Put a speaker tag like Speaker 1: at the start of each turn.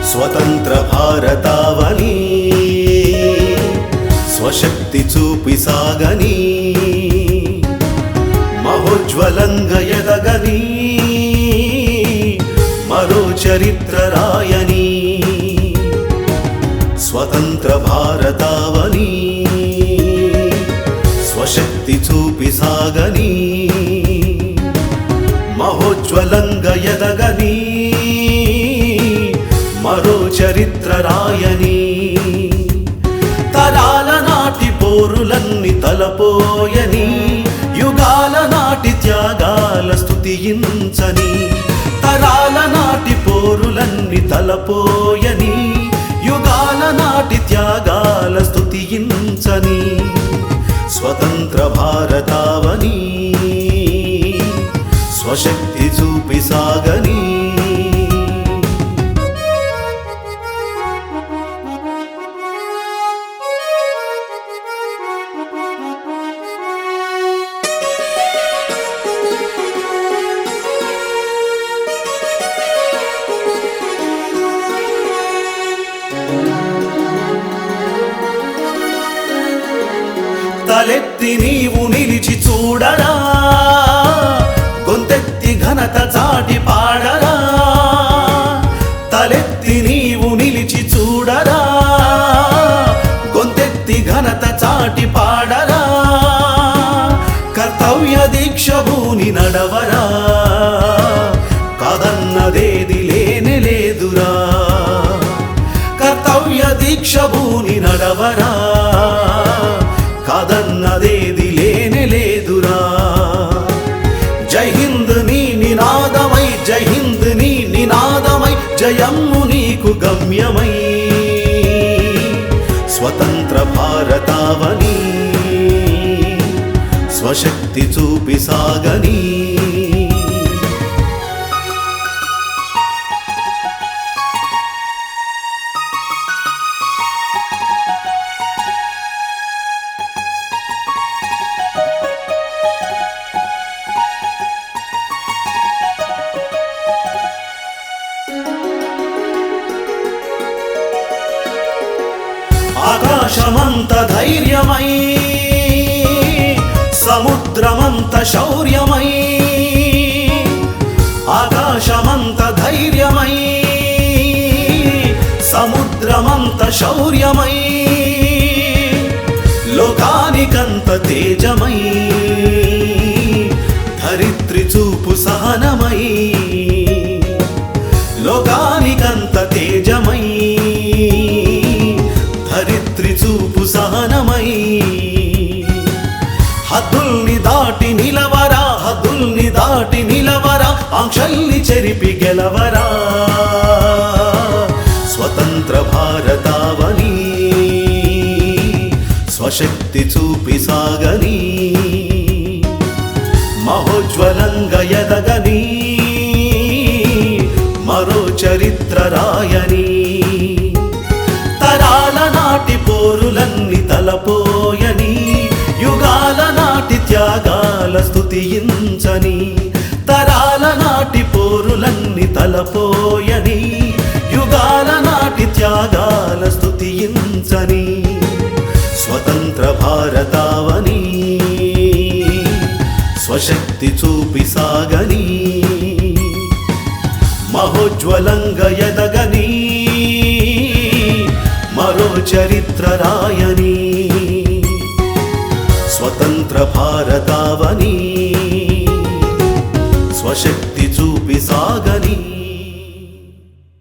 Speaker 1: స్వతంత్ర భారతావని స్వశక్తి చూపి సాగని మహోజ్వలంగా ఎదగని మరో చరిత్ర రాయని స్వతంత్ర భారతావని స్వశక్తి చూపి సాగని మహోజ్వలంగా ఎదగని మరో చరిత్ర రాయని తరాల నాటి పోరులన్నీ తలపోయని యుగాల నాటి త్యాగాల స్తుతించని తరాల నాటి పోరులన్నీ తలపోయని యుగాల నాటి త్యాగాల స్తుతించని స్వతంత్ర భారతావని స్వశక్తి చూపి సాగని తలెత్తి నీవు నిలిచి చూడరా గొంతెత్తి ఘనత చాటి పాడరా తలెత్తి నీవు నిలిచి చూడరా గొంతెత్తి ఘనత చాటి పాడరా కర్తవ్య దీక్ష భూని నడవరా కాదన్నదేది లేనే లేదురా కర్తవ్య దీక్ష భూని నడవరా కాదన్నదేది లేనే లేదురా జై హింద్ నీ నినాదమై జై హింద్ నీ నినాదమై జయమ్ము నీకు గమ్యమై స్వతంత్ర భారతావని స్వశక్తి చూపి సాగని ఆకాశమంత ధైర్యమై సముద్రమంత శౌర్యమై ఆకాశమంత ధైర్యమై సముద్రమంత శౌర్యమై లోకానికంత తేజమై ధరిత్రి చూపు సహనమై లోకానికంత తేజమై ధరిత్రి చూపు సహనమై హద్దుల్ని దాటి నిలవరా హద్దుల్ని దాటి నిలవరా ఆంక్షల్ని చెరిపి గెలవరా స్వతంత్ర భారతావని స్వశక్తి చూపి సాగని మహోజ్వలంగా ఎదగని మరో చరిత్ర రాయని తరాల నాటి పోరులన్నీ తలపోయని యుగాల నాటి త్యాగాల స్తుతించని తరాల నాటి పోరులన్నీ తలపోయని యుగాల నాటి త్యాగాల స్తుతించని స్వతంత్ర భారతావని స్వశక్తి చూపి సాగని మహోజ్వలంగా ఎదగని మరో చరిత్ర రాయని స్వతంత్ర భారతావని స్వశక్తి